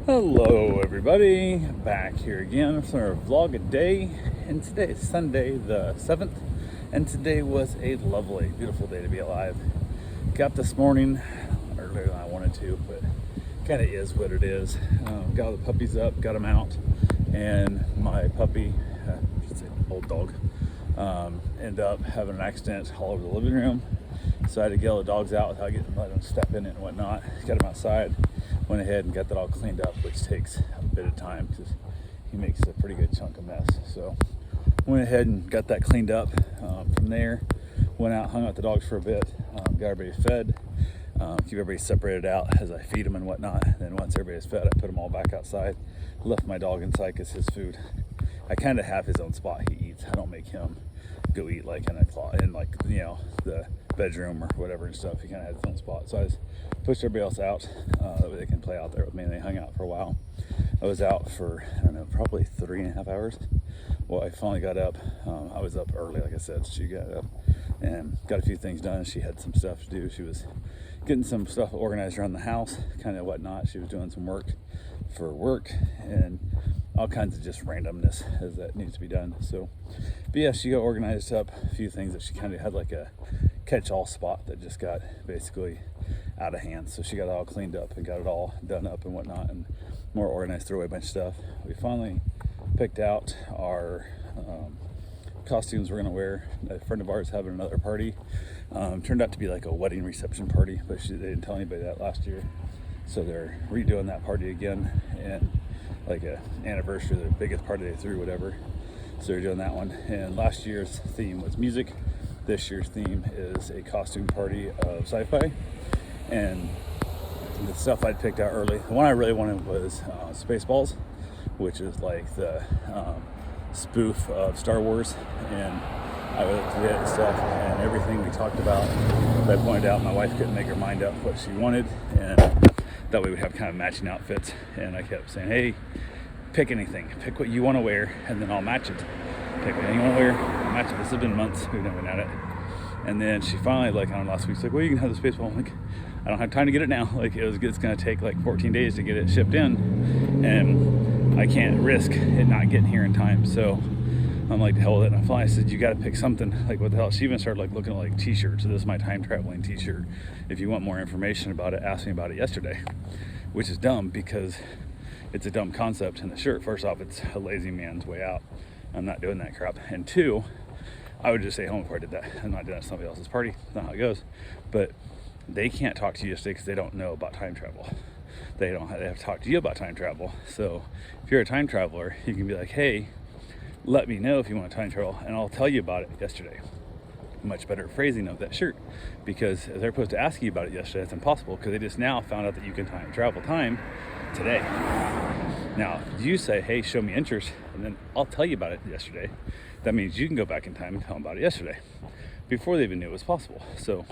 Hello everybody, back here again for a vlog a day, and today is Sunday the 7th, and today was a lovely, beautiful day to be alive. Got this morning earlier than I wanted to, but kind of is what it is. Got the puppies up, got them out, and my puppy, I should say old dog, ended up having an accident all over the living room, so I had to get all the dogs out without letting them step in it and whatnot. Got them outside. Went ahead and got that all cleaned up, which takes a bit of time because he makes a pretty good chunk of mess. So went ahead and got that cleaned up. From there, went out, hung out the dogs for a bit, got everybody fed, keep everybody separated out as I feed them and whatnot. And then once everybody's fed, I put them all back outside, left my dog inside because his food, I kind of have his own spot he eats. I don't make him go eat like in the bedroom or whatever and stuff. He kind of had his own spot, so I just pushed everybody else out, that way they can play out there with me. And they hung out for a while. I was out for, I don't know, probably 3.5 hours. Well, I finally got up. I was up early, like I said. She got up and got a few things done. She had some stuff to do. She was getting some stuff organized around the house, kind of whatnot. She was doing some work for work and all kinds of just randomness as that needs to be done. So, but yeah, she got organized up a few things that she kind of had like a catch-all spot that just got basically out of hand. So she got it all cleaned up and got it all done up and whatnot, and more organized, throw away a bunch of stuff. We finally picked out our costumes we're gonna wear. A friend of ours having another party. Turned out to be like a wedding reception party, but they didn't tell anybody that last year. So they're redoing that party again, and like a anniversary, the biggest party they threw, whatever. So they're doing that one. And last year's theme was music. This year's theme is a costume party of sci-fi. And the stuff I'd picked out early, the one I really wanted was Spaceballs, which is like the spoof of Star Wars. And I looked at it and stuff, and everything we talked about, I pointed out, my wife couldn't make her mind up what she wanted, and that way we have kind of matching outfits. And I kept saying, hey, pick anything, pick what you want to wear, and then I'll match it. Pick anything you want to wear, I'll match it. This has been months, we've never been at it. And then she finally, like on last week, she's like, well, you can have the Spaceball. I'm like, I don't have time to get it now. Like it's gonna take like 14 days to get it shipped in, and I can't risk it not getting here in time. So I'm like, the hell with it. And I finally said, you got to pick something. Like, what the hell? She even started like looking at like t-shirts. So this is my time traveling t-shirt. If you want more information about it, ask me about it yesterday, which is dumb because it's a dumb concept in the shirt. First off, it's a lazy man's way out. I'm not doing that crap. And two, I would just stay home before I did that. I'm not doing that at somebody else's party. That's not how it goes. But they can't talk to you yesterday because they don't know about time travel. They have to talk to you about time travel. So if you're a time traveler, you can be like, hey, let me know if you want to time travel, and I'll tell you about it yesterday. Much better phrasing of that shirt, because if they're supposed to ask you about it yesterday, that's impossible because they just now found out that you can time travel time today. Now, you say, hey, show me interest, and then I'll tell you about it yesterday. That means you can go back in time and tell them about it yesterday before they even knew it was possible. So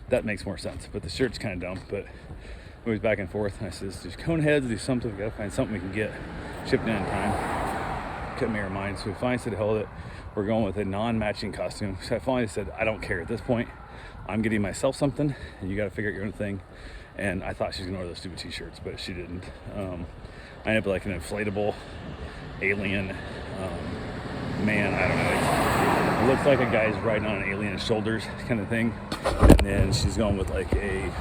that makes more sense. But the shirt's kind of dumb, but it was back and forth. And I said, there's cone heads, do something. We got to find something we can get shipped in time. Couldn't make our mind. So we finally said, hell with it. We're going with a non-matching costume. So I finally said, I don't care at this point. I'm getting myself something, and you got to figure out your own thing. And I thought she was gonna wear those stupid t-shirts, but she didn't. I ended up like an inflatable alien man. I don't know. It looks like a guy's riding on an alien's shoulders, kind of thing. And then she's going with like a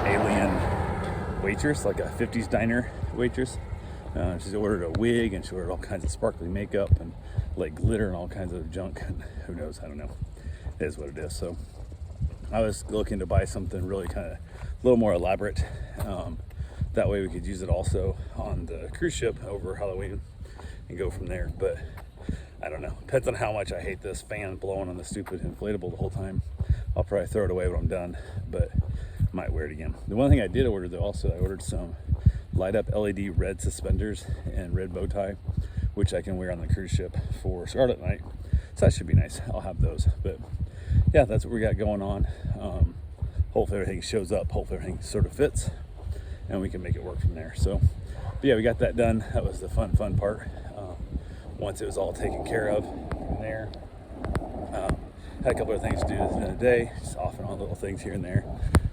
alien waitress, like a 50s diner waitress. She's ordered a wig, and she ordered all kinds of sparkly makeup and like glitter and all kinds of junk. And who knows? I don't know. It is what it is. So I was looking to buy something really kind of a little more elaborate. That way we could use it also on the cruise ship over Halloween and go from there. But I don't know. Depends on how much I hate this fan blowing on the stupid inflatable the whole time. I'll probably throw it away when I'm done, but might wear it again. The one thing I did order though, also I ordered some light up LED red suspenders and red bow tie, which I can wear on the cruise ship for Scarlet Night. So that should be nice. I'll have those. But yeah, that's what we got going on. Hopefully everything shows up. Hopefully everything sort of fits, and we can make it work from there. So, but yeah, we got that done. That was the fun part. Once it was all taken care of from there, had a couple of things to do this the day, just off and on little things here and there.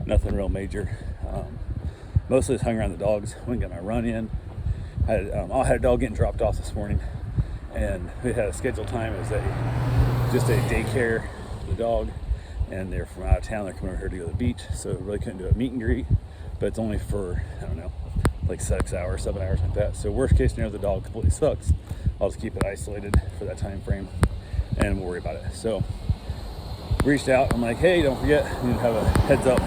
Nothing real major. mostly just hung around the dogs. Went and got my run in. I had a dog getting dropped off this morning, and we had a scheduled time. It was just a daycare for the dog, and they're from out of town. They're coming over here to go to the beach, so really couldn't do a meet and greet. But it's only for, I don't know, like 6 hours, 7 hours, like that. So worst case scenario, the dog completely sucks. I'll just keep it isolated for that time frame, and we'll worry about it. So reached out. I'm like, hey, don't forget, you need to have a heads up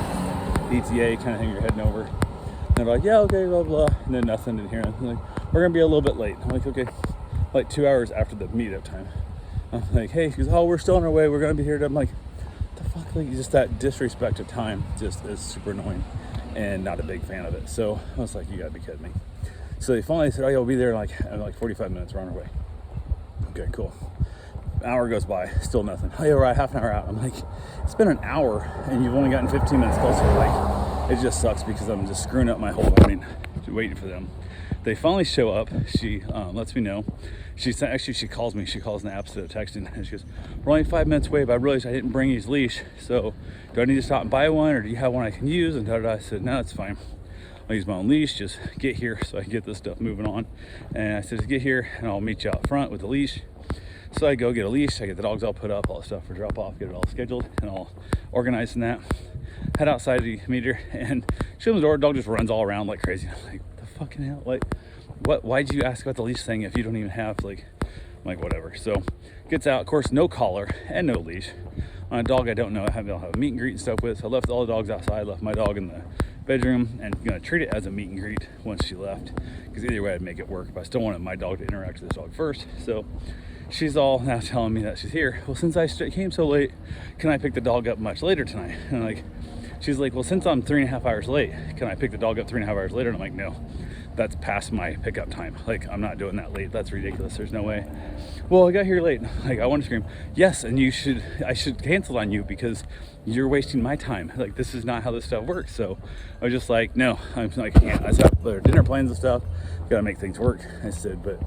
ETA kind of thing you're heading over. And they're like, yeah, okay, blah, blah. And then nothing, didn't hear anything. Like, we're going to be a little bit late. I'm like, okay. Like 2 hours after the meetup time. I'm like, hey, she goes, oh, we're still on our way. We're going to be here. I'm like, what the fuck? Like, just that disrespect of time just is super annoying and not a big fan of it. So I was like, you got to be kidding me. So they finally said, oh, yeah, we'll be there in like 45 minutes. We're on our way. Okay, cool. An hour goes by, still nothing. Oh, yeah, we're right, half an hour out. I'm like, it's been an hour and you've only gotten 15 minutes closer. Like, it just sucks because I'm just screwing up my whole morning waiting for them. They finally show up. She lets me know. She calls me. She calls in the app instead of texting, and she goes, we're only 5 minutes away, but I realized I didn't bring his leash. So do I need to stop and buy one, or do you have one I can use? And I said, no, it's fine. I'll use my own leash. Just get here so I can get this stuff moving on. And I said, just get here and I'll meet you out front with the leash. So I go get a leash, I get the dogs all put up, all the stuff for drop off, get it all scheduled and all organized in that. Head outside the meter and she opens the door, dog just runs all around like crazy. I'm like, what the fucking hell? Like, why'd you ask about the leash thing if you don't even have, like, I'm like, whatever. So gets out, of course, no collar and no leash. On a dog I don't know, I have a meet and greet and stuff with. So I left all the dogs outside, left my dog in the bedroom, and gonna treat it as a meet and greet once she left. Because either way I'd make it work, but I still wanted my dog to interact with this dog first. So she's all now telling me that she's here. Well, since I came so late, can I pick the dog up much later tonight? And like, she's like, well, since I'm 3.5 hours late, can I pick the dog up 3.5 hours later? And I'm like, no, that's past my pickup time. Like, I'm not doing that late. That's ridiculous. There's no way. Well, I got here late. Like, I want to scream, yes, and I should cancel on you because you're wasting my time. Like, this is not how this stuff works. So I was just like, no, I'm like, I just have dinner plans and stuff. Got to make things work. I said, but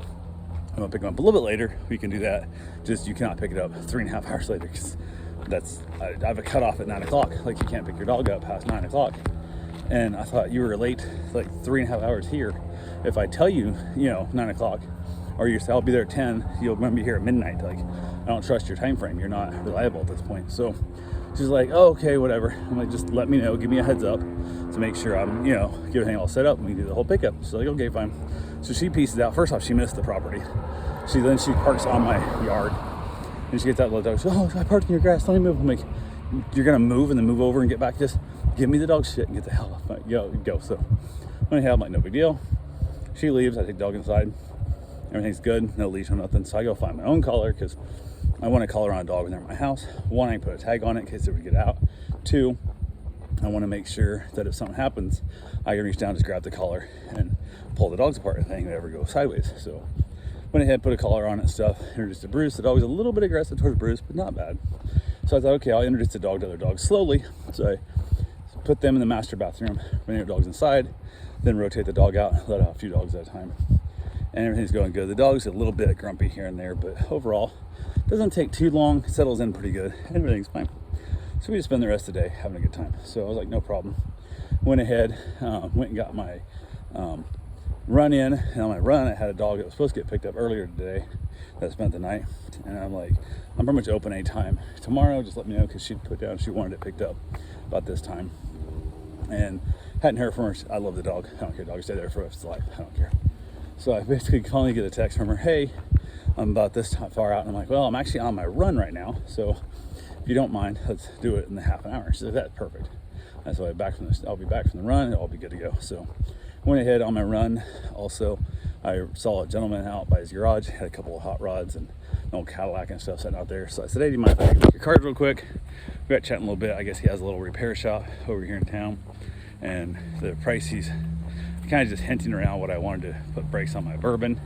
I'm gonna pick them up a little bit later. We can do that. Just, you cannot pick it up 3.5 hours later because I have a cutoff at 9 o'clock. Like, you can't pick your dog up past 9 o'clock. And I thought you were late like 3.5 hours here. If I tell you, 9 o'clock, or you say I'll be there at 10, you'll be here at midnight. Like, I don't trust your time frame. You're not reliable at this point. So she's like, oh, okay, whatever. I'm like, just let me know, give me a heads up to make sure I'm, get everything all set up and we do the whole pickup. She's like, okay, fine. So she pieces out. First off, she missed the property. She parks on my yard. And she gets out, the dog. She goes, oh, I parked in your grass. Let me move. I'm like, you're gonna move and then move over and get back? Just give me the dog shit and get the hell off. Like, go. So anyhow, I'm like, no big deal. She leaves. I take the dog inside. Everything's good. No leash, no nothing. So I go find my own collar because I want a collar on a dog when they're at my house. One, I can put a tag on it in case it would get out. Two, I want to make sure that if something happens, I can reach down, just grab the collar and pull the dogs apart if anything ever goes sideways. So went ahead, put a collar on it and stuff, introduced to Bruce. The dog was a little bit aggressive towards Bruce, but not bad. So I thought, okay, I'll introduce the dog to other dogs slowly. So I put them in the master bathroom, bring the dogs inside, then rotate the dog out, let out a few dogs at a time. And everything's going good. The dog's a little bit grumpy here and there, but overall, doesn't take too long, settles in pretty good, and everything's fine. So we just spend the rest of the day having a good time. So I was like, no problem. Went ahead, went and got my run in, and on my run I had a dog that was supposed to get picked up earlier today that spent the night, and I'm like, I'm pretty much open anytime tomorrow, just let me know, because she'd put down she wanted it picked up about this time, and hadn't heard from her. I love the dog. I don't care, dog stay there for the rest of its life. I don't care. So I basically finally get a text from her, hey, I'm about this far out, and I'm like, well, I'm actually on my run right now, so if you don't mind, let's do it in the half an hour. She said, that's perfect. And so I'll be back from the run, I'll be good to go. So went ahead on my run. Also, I saw a gentleman out by his garage, had a couple of hot rods and an old Cadillac and stuff sitting out there. So I said, hey, do you mind if I take your cards real quick? We got chatting a little bit. I guess he has a little repair shop over here in town, and the price, he's kind of just hinting around what I wanted to put brakes on my Bourbon,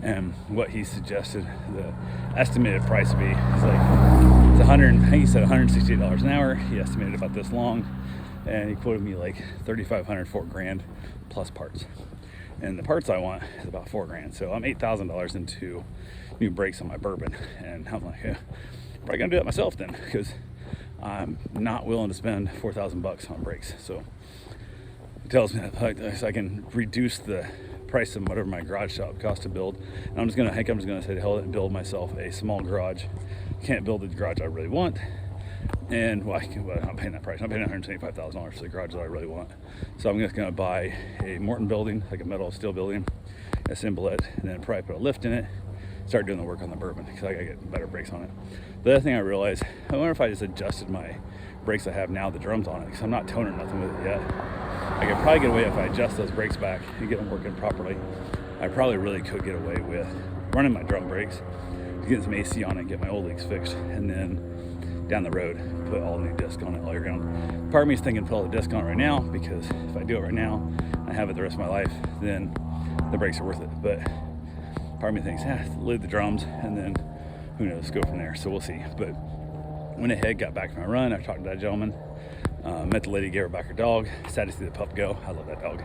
and what he suggested the estimated price would be. It's like, it's I think he said $168 an hour. He estimated about this long, and he quoted me like $3,500, $4,000 plus parts. And the parts I want is about $4,000. So I'm $8,000 into new brakes on my Bourbon, and I'm like, yeah, probably gonna do it myself then, because I'm not willing to spend $4,000 on brakes. So tells me that I can reduce the price of whatever my garage shop costs to build. And I'm just gonna say to hell and build myself a small garage. Can't build the garage I really want. And well, I'm not paying that price. I'm paying $175,000 for the garage that I really want. So I'm just gonna buy a Morton building, like a metal steel building, assemble it, and then probably put a lift in it, start doing the work on the Bourbon, because I gotta get better brakes on it. The other thing I realized, I wonder if I just adjusted my brakes I have now, the drums on it, because I'm not toning nothing with it yet. I could probably get away if I adjust those brakes back and get them working properly. I probably really could get away with running my drum brakes, getting some AC on it, get my old leaks fixed, and then down the road put all new disc on it all year round. Part of me is thinking put all the disc on it right now, because if I do it right now, I have it the rest of my life, then the brakes are worth it. But part of me thinks, leave the drums, and then who knows, go from there. So we'll see. But went ahead, got back from my run. I talked to that gentleman, met the lady, gave her back her dog. Sad to see the pup go. I love that dog.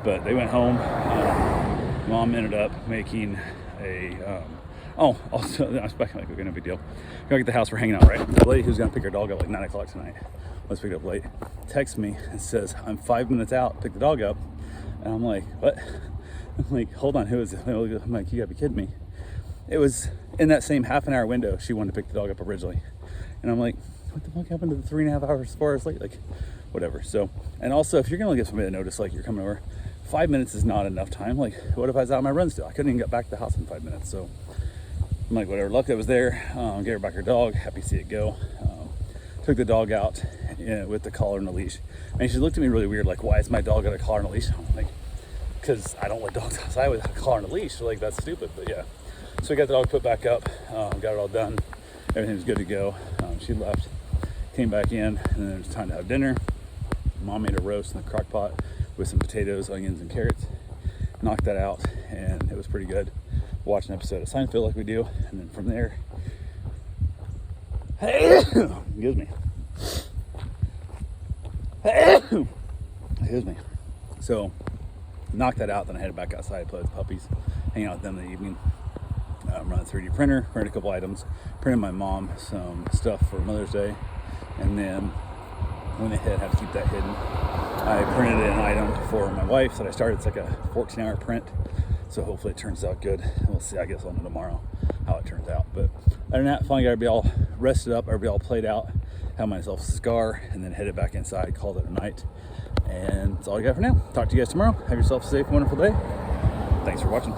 But they went home. Mom ended up making a also, I was back like, okay, no big deal. Go get the house, we're hanging out, right? The lady who's gonna pick her dog up like 9 o'clock tonight, let's pick it up late, texts me and says, I'm 5 minutes out, pick the dog up. And I'm like, what? I'm like, hold on, who is it? I'm like, you gotta be kidding me. It was in that same half an hour window she wanted to pick the dog up originally. And I'm like, what the fuck happened to the 3.5 hours as far as late? Like, whatever. So, and also, if you're gonna give somebody a notice, like you're coming over, 5 minutes is not enough time. Like, what if I was out on my run still? I couldn't even get back to the house in 5 minutes. So I'm like, whatever, luck that was there. Gave her back her dog, happy to see it go. Took the dog out with the collar and the leash. And she looked at me really weird, like, why is my dog got a collar and a leash? I'm like, because I don't let dogs outside with a collar and a leash. So, like, that's stupid, but yeah. So we got the dog put back up, got it all done. Everything was good to go. She left, came back in, and then it was time to have dinner. Mom made a roast in the crock pot with some potatoes, onions, and carrots. Knocked that out, and it was pretty good. Watch an episode of Seinfeld like we do, and then from there, excuse me. Excuse me. So, knocked that out, then I headed back outside, play with the puppies, hang out with them in the evening. Run a 3D printer, printed a couple items, printed my mom some stuff for Mother's Day, and then went ahead, had to keep that hidden. I printed an item for my wife that I started. It's like a 14-hour print, so hopefully it turns out good. We'll see, I guess I'll know tomorrow how it turns out. But other than that, finally got to be all rested up, everybody all played out, have myself a cigar, and then headed back inside, called it a night. And that's all I got for now. Talk to you guys tomorrow. Have yourself a safe, wonderful day. Thanks for watching.